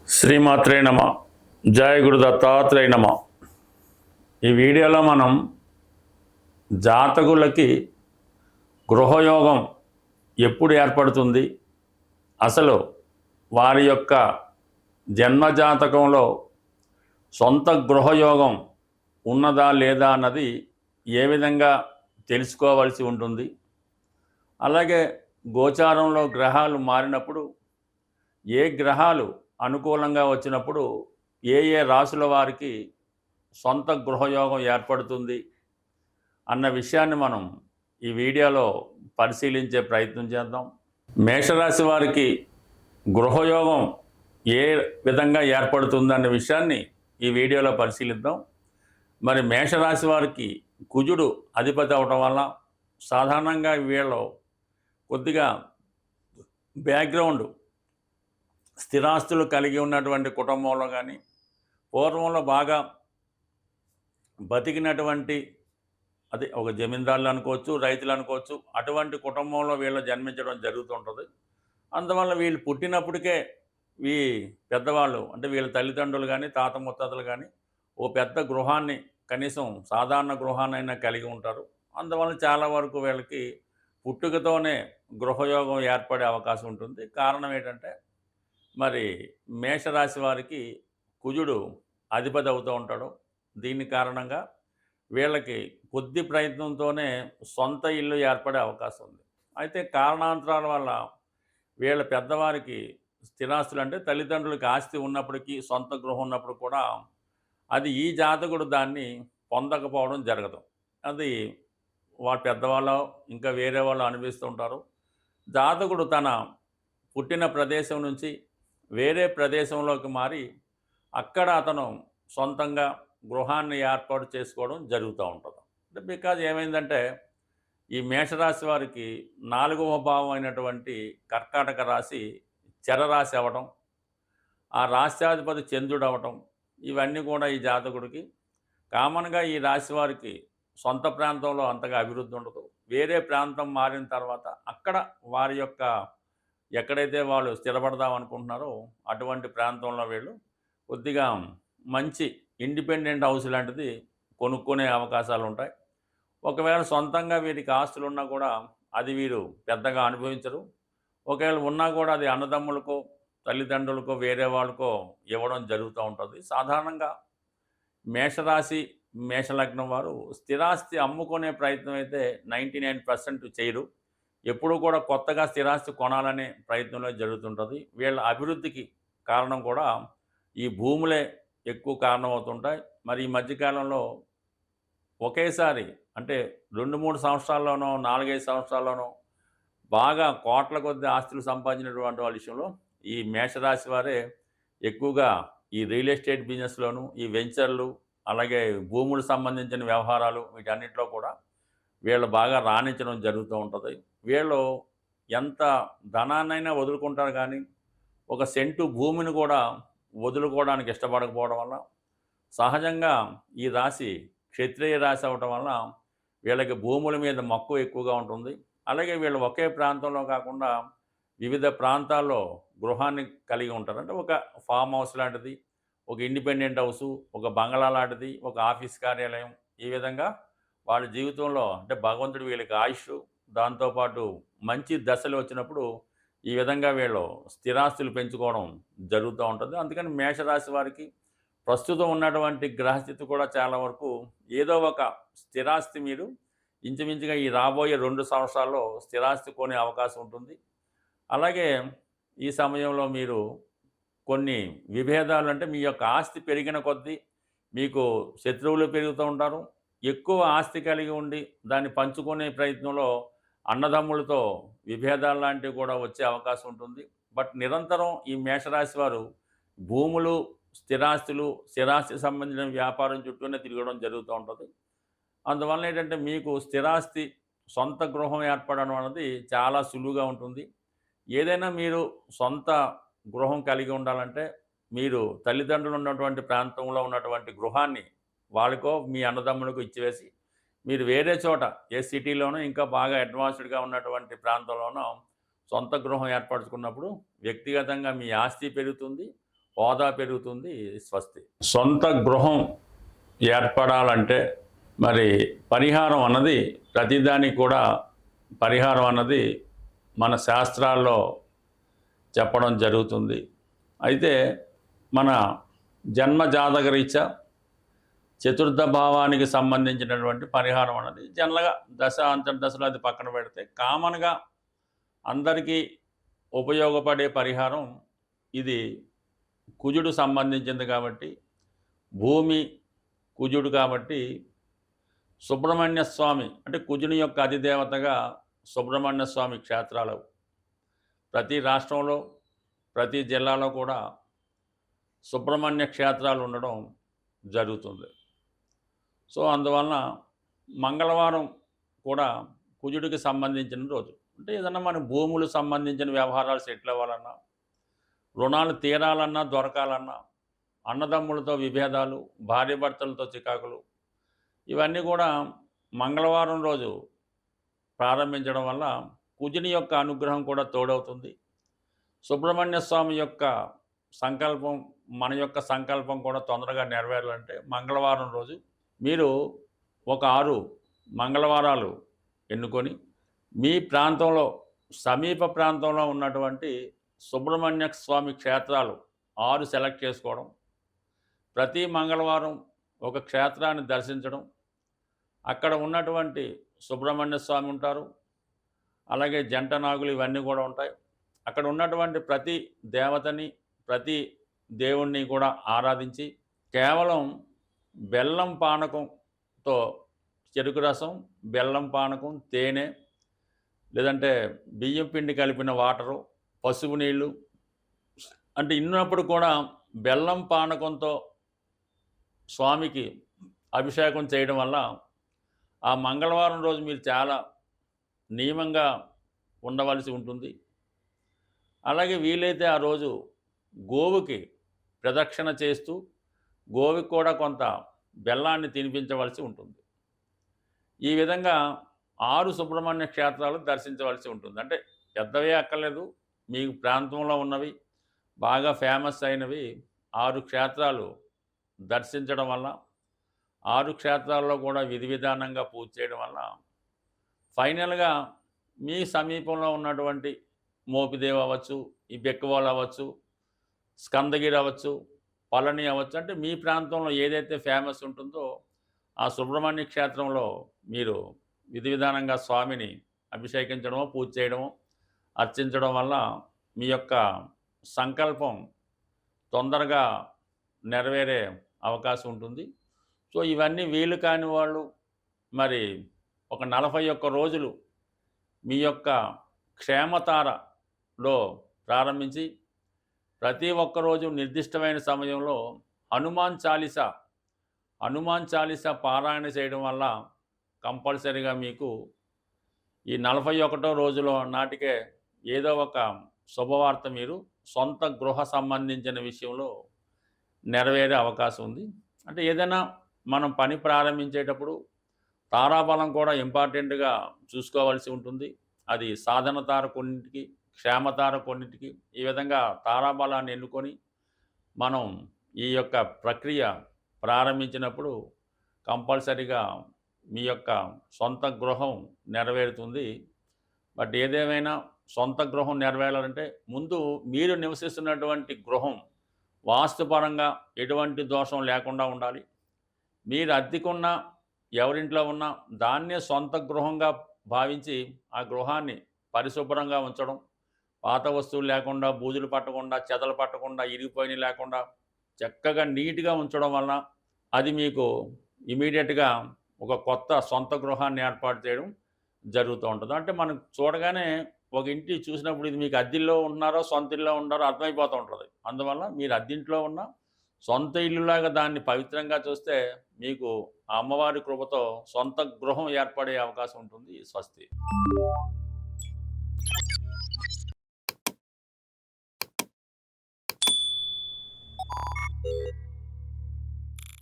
శ్రీమాత్రే నమ. జయ గురు దత్తాత్రేయ నమ. ఈ వీడియోలో మనం జాతకులకి గృహయోగం ఎప్పుడు ఏర్పడుతుంది, అసలు వారి యొక్క జన్మజాతకంలో సొంత గృహయోగం ఉన్నదా లేదా అన్నది ఏ విధంగా తెలుసుకోవాల్సి ఉంటుంది, అలాగే గోచారంలో గ్రహాలు మారినప్పుడు ఏ గ్రహాలు అనుకూలంగా వచ్చినప్పుడు ఏ ఏ రాశుల వారికి సొంత గృహయోగం ఏర్పడుతుంది అన్న విషయాన్ని మనం ఈ వీడియోలో పరిశీలించే ప్రయత్నం చేద్దాం. మేషరాశి వారికి గృహయోగం ఏ విధంగా ఏర్పడుతుంది అన్న విషయాన్ని ఈ వీడియోలో పరిశీలిద్దాం. మరి మేషరాశి వారికి కుజుడు అధిపతి అవటం వల్ల సాధారణంగా వీళ్ళు కొద్దిగా బ్యాక్గ్రౌండ్ స్థిరాస్తులు కలిగి ఉన్నటువంటి కుటుంబంలో కానీ, పూర్వంలో బాగా బతికినటువంటి అది ఒక జమీందారులు అనుకోవచ్చు, రైతులు అనుకోవచ్చు, అటువంటి కుటుంబంలో వీళ్ళు జన్మించడం జరుగుతుంటుంది. అందువల్ల వీళ్ళు పుట్టినప్పటికే ఈ పెద్దవాళ్ళు అంటే వీళ్ళ తల్లిదండ్రులు కానీ, తాత ముత్తాతలు కానీ ఓ పెద్ద గృహాన్ని, కనీసం సాధారణ గృహాన్నైనా కలిగి ఉంటారు. అందువల్ల చాలా వరకు వీళ్ళకి పుట్టుకతోనే గృహయోగం ఏర్పడే అవకాశం ఉంటుంది. కారణం ఏంటంటే మరి మేషరాశి వారికి కుజుడు అధిపతి అవుతూ ఉంటాడు. దీని కారణంగా వీళ్ళకి కొద్ది ప్రయత్నంతోనే సొంత ఇల్లు ఏర్పడే అవకాశం ఉంది. అయితే కారణాంతరాల వల్ల వీళ్ళ పెద్దవారికి స్థిరాస్తులు అంటే తల్లిదండ్రులకి ఆస్తి ఉన్నప్పటికీ, సొంత గృహం ఉన్నప్పుడు కూడా అది ఈ జాతకుడు దాన్ని పొందకపోవడం జరగదు. అది వాళ్ళ పెద్దవాళ్ళు ఇంకా వేరే వాళ్ళు అనుభవిస్తూ ఉంటారు. జాతకుడు తన పుట్టిన ప్రదేశం నుంచి వేరే ప్రదేశంలోకి మారి అక్కడ అతను సొంతంగా గృహాన్ని ఏర్పాటు చేసుకోవడం జరుగుతూ ఉంటుంది. అంటే బికాజ్ ఏమైందంటే ఈ మేషరాశి వారికి 4వ భావం అయినటువంటి కర్కాటక రాశి చరరాశి అవ్వడం, ఆ రాశ్యాధిపతి చంద్రుడు అవ్వటం, ఇవన్నీ కూడా ఈ జాతకుడికి కామన్గా ఈ రాశి వారికి సొంత ప్రాంతంలో అంతగా అభివృద్ధి ఉండదు. వేరే ప్రాంతం మారిన తర్వాత అక్కడ వారి యొక్క ఎక్కడైతే వాళ్ళు స్థిరపడదాం అనుకుంటున్నారో అటువంటి ప్రాంతంలో వీళ్ళు కొద్దిగా మంచి ఇండిపెండెంట్ హౌస్ లాంటిది కొనుక్కునే అవకాశాలు ఉంటాయి. ఒకవేళ సొంతంగా వీరికి ఆస్తులు ఉన్నా కూడా అది వీరు పెద్దగా అనుభవించరు. ఒకవేళ ఉన్నా కూడా అది అన్నదమ్ములకో, తల్లిదండ్రులకో, వేరే వాళ్ళకో ఇవ్వడం జరుగుతూ ఉంటుంది. సాధారణంగా మేషరాశి, మేషలగ్నం వారు స్థిరాస్తి అమ్ముకునే ప్రయత్నం అయితే 99% చేయరు. ఎప్పుడూ కూడా కొత్తగా స్థిరాస్తి కొనాలనే ప్రయత్నంలో జరుగుతుంటుంది. వీళ్ళ అభివృద్ధికి కారణం కూడా ఈ భూములే ఎక్కువ కారణం అవుతుంటాయి. మరి ఈ మధ్యకాలంలో ఒకేసారి అంటే 2-3 సంవత్సరాల్లోనో, 4-5 సంవత్సరాల్లోనో బాగా కోట్ల కొద్ది ఆస్తులు సంపాదించినటువంటి వాళ్ళ విషయంలో ఈ మేషరాశి వారే ఎక్కువగా ఈ రియల్ ఎస్టేట్ బిజినెస్లోను, ఈ వెంచర్లు, అలాగే భూములకు సంబంధించిన వ్యవహారాలు, వీటన్నిటిలో కూడా వీళ్ళు బాగా రాణించడం జరుగుతూ ఉంటుంది. వీళ్ళు ఎంత ధనాన్నైనా వదులుకుంటారు కానీ ఒక సెంటు భూమిని కూడా వదులుకోవడానికి ఇష్టపడకపోవడం వల్ల సహజంగా ఈ రాశి క్షత్రియ రాశి అవ్వటం వల్ల వీళ్ళకి భూముల మీద మక్కువ ఎక్కువగా ఉంటుంది. అలాగే వీళ్ళు ఒకే ప్రాంతంలో కాకుండా వివిధ ప్రాంతాల్లో గృహాన్ని కలిగి ఉంటారు. అంటే ఒక ఫామ్ హౌస్ లాంటిది, ఒక ఇండిపెండెంట్ హౌసు, ఒక బంగ్లా లాంటిది, ఒక ఆఫీస్ కార్యాలయం, ఈ విధంగా వాళ్ళ జీవితంలో అంటే భగవంతుడు వీళ్ళకి ఆయుష్, దాంతోపాటు మంచి దశలు వచ్చినప్పుడు ఈ విధంగా వీళ్ళు స్థిరాస్తులు పెంచుకోవడం జరుగుతూ ఉంటుంది. అందుకని మేషరాశి వారికి ప్రస్తుతం ఉన్నటువంటి గ్రహస్థితి కూడా చాలా వరకు ఏదో ఒక స్థిరాస్తి మీరు ఇంచుమించుగా ఈ రాబోయే 2 సంవత్సరాల్లో స్థిరాస్తి కొనే అవకాశం ఉంటుంది. అలాగే ఈ సమయంలో మీరు కొన్ని విభేదాలు అంటే మీ యొక్క ఆస్తి పెరిగిన కొద్దీ మీకు శత్రువులు పెరుగుతూ ఉంటారు. ఎక్కువ ఆస్తి కలిగి ఉండి దాన్ని పంచుకునే ప్రయత్నంలో అన్నదమ్ములతో విభేదాలు లాంటివి కూడా వచ్చే అవకాశం ఉంటుంది. బట్ నిరంతరం ఈ మేషరాశి వారు భూములు, స్థిరాస్తులు, స్థిరాస్తి సంబంధించిన వ్యాపారం చుట్టూనే తిరగడం జరుగుతూ ఉంటుంది. అందువల్ల ఏంటంటే మీకు స్థిరాస్తి, సొంత గృహం ఏర్పడడం అనేది చాలా సులువుగా ఉంటుంది. ఏదైనా మీరు సొంత గృహం కలిగి ఉండాలంటే మీరు తల్లిదండ్రులు ఉన్నటువంటి ప్రాంతంలో ఉన్నటువంటి గృహాన్ని వాళ్ళకో మీ అన్నదమ్ములకు ఇచ్చివేసి మీరు వేరే చోట ఏ సిటీలోనో ఇంకా బాగా అడ్వాన్స్డ్‌గా ఉన్నటువంటి ప్రాంతంలోనో సొంత గృహం ఏర్పరచుకున్నప్పుడు వ్యక్తిగతంగా మీ ఆస్తి పెరుగుతుంది, హోదా పెరుగుతుంది. స్వస్తి. సొంత గృహం ఏర్పడాలంటే మరి పరిహారం అన్నది ప్రతిదానికి కూడా పరిహారం అన్నది మన శాస్త్రాల్లో చెప్పడం జరుగుతుంది. అయితే మన జన్మ జాతకరీత్యా చతుర్థ భావానికి సంబంధించినటువంటి పరిహారం అన్నది జనరల్గా దశ అంతర్దశలో అది పక్కన పెడితే కామన్గా అందరికీ ఉపయోగపడే పరిహారం ఇది కుజుడు సంబంధించింది కాబట్టి, భూమి కుజుడు కాబట్టి సుబ్రహ్మణ్య స్వామి అంటే కుజుని యొక్క అధిదేవతగా సుబ్రహ్మణ్య స్వామి క్షేత్రాలు ప్రతి రాష్ట్రంలో ప్రతి జిల్లాలో కూడా సుబ్రహ్మణ్య క్షేత్రాలు ఉండడం జరుగుతుంది. సో అందువలన మంగళవారం కూడా కుజుడికి సంబంధించిన రోజు. అంటే ఏదన్నా మన భూములు సంబంధించిన వ్యవహారాలు సెటిల్ అవ్వాలన్నా, రుణాలు తీరాలన్నా దొరకాలన్నా, అన్నదమ్ములతో విభేదాలు, భార్యాభర్తలతో చికాకులు, ఇవన్నీ కూడా మంగళవారం రోజు ప్రారంభించడం వల్ల కుజుని యొక్క అనుగ్రహం కూడా తోడవుతుంది. సుబ్రహ్మణ్య స్వామి యొక్క సంకల్పం, మన యొక్క సంకల్పం కూడా తొందరగా నెరవేరాలంటే మంగళవారం రోజు మీరు ఒక 6 మంగళవారాలు ఎన్నుకొని మీ ప్రాంతంలో సమీప ప్రాంతంలో ఉన్నటువంటి సుబ్రహ్మణ్య స్వామి క్షేత్రాలు 6 సెలెక్ట్ చేసుకోవడం, ప్రతి మంగళవారం ఒక క్షేత్రాన్ని దర్శించడం, అక్కడ ఉన్నటువంటి సుబ్రహ్మణ్య స్వామి ఉంటారు, అలాగే జంట నాగులు ఇవన్నీ కూడా ఉంటాయి. అక్కడ ఉన్నటువంటి ప్రతి దేవతని ప్రతి దేవుణ్ణి కూడా ఆరాధించి కేవలం బెల్లం పానకంతో చెరుకు రసం, బెల్లం పానకం, తేనె లేదంటే బియ్యం పిండి కలిపిన వాటరు, పసుపు నీళ్ళు అంటే ఇన్నప్పుడు కూడా బెల్లం పానకంతో స్వామికి అభిషేకం చేయడం వల్ల ఆ మంగళవారం రోజు మీరు చాలా నియమంగా ఉండవలసి ఉంటుంది. అలాగే వీలైతే ఆ రోజు గోవుకి ప్రదక్షిణ చేస్తూ గోవుకి కూడా కొంత బెల్లాన్ని తినిపించవలసి ఉంటుంది. ఈ విధంగా 6 సుబ్రహ్మణ్య క్షేత్రాలు దర్శించవలసి ఉంటుంది. అంటే పెద్దవే అక్కర్లేదు, మీ ప్రాంతంలో ఉన్నవి బాగా ఫేమస్ అయినవి 6 క్షేత్రాలు దర్శించడం వల్ల, 6 క్షేత్రాల్లో కూడా విధి విధానంగా పూజ చేయడం వల్ల ఫైనల్గా మీ సమీపంలో ఉన్నటువంటి మోపిదేవి అవ్వచ్చు, ఈ బెక్కవాళ్ళు అవ్వచ్చు, స్కందగిరి అవ్వచ్చు, పళని అవ్వచ్చు, అంటే మీ ప్రాంతంలో ఏదైతే ఫేమస్ ఉంటుందో ఆ సుబ్రహ్మణ్య క్షేత్రంలో మీరు విధి విధానంగా స్వామిని అభిషేకించడమో, పూజ చేయడమో, అర్చించడం వల్ల మీ యొక్క సంకల్పం తొందరగా నెరవేరే అవకాశం ఉంటుంది. సో ఇవన్నీ వీలు కాని వాళ్ళు మరి ఒక 41 రోజులు మీ యొక్క క్షేమతారలో ప్రారంభించి ప్రతి ఒక్కరోజు నిర్దిష్టమైన సమయంలో హనుమాన్ చాలీసా పారాయణ చేయడం వల్ల కంపల్సరీగా మీకు ఈ 41వ రోజులో నాటికే ఏదో ఒక శుభవార్త మీరు సొంత గృహ సంబంధించిన విషయంలో నెరవేరే అవకాశం ఉంది. అంటే ఏదైనా మనం పని ప్రారంభించేటప్పుడు తారాబలం కూడా ఇంపార్టెంట్గా చూసుకోవాల్సి ఉంటుంది. అది సాధన తార కొన్నింటికి, క్షేమతార కొన్నింటికి, ఈ విధంగా తారాబలాన్ని ఎన్నుకొని మనం ఈ యొక్క ప్రక్రియ ప్రారంభించినప్పుడు కంపల్సరీగా మీ యొక్క సొంత గృహం నెరవేరుతుంది. బట్ ఏదేమైనా సొంత గృహం నెరవేరాలంటే ముందు మీరు నివసిస్తున్నటువంటి గృహం వాస్తుపరంగా ఎటువంటి దోషం లేకుండా ఉండాలి. మీరు అద్దెకున్న ఎవరింట్లో ఉన్నా దాన్నే సొంత గృహంగా భావించి ఆ గృహాన్ని పరిశుభ్రంగా ఉంచడం, పాత వస్తువులు లేకుండా, బూజులు పట్టకుండా, చెదలు పట్టకుండా, ఇరిగిపోయినవి లేకుండా చక్కగా నీట్గా ఉంచడం వలన అది మీకు ఇమీడియట్గా ఒక కొత్త సొంత గృహాన్ని ఏర్పాటు చేయడం జరుగుతూ ఉంటుంది. అంటే మనం చూడగానే ఒక ఇంటి చూసినప్పుడు ఇది మీకు అద్దెల్లో ఉంటున్నారో సొంత ఇల్లులో ఉన్నారో అర్థమైపోతూ ఉంటుంది. అందువల్ల మీరు అద్దెంట్లో ఉన్న సొంత ఇల్లులాగా దాన్ని పవిత్రంగా చూస్తే మీకు ఆ అమ్మవారి కృపతో సొంత గృహం ఏర్పడే అవకాశం ఉంటుంది. స్వస్తి.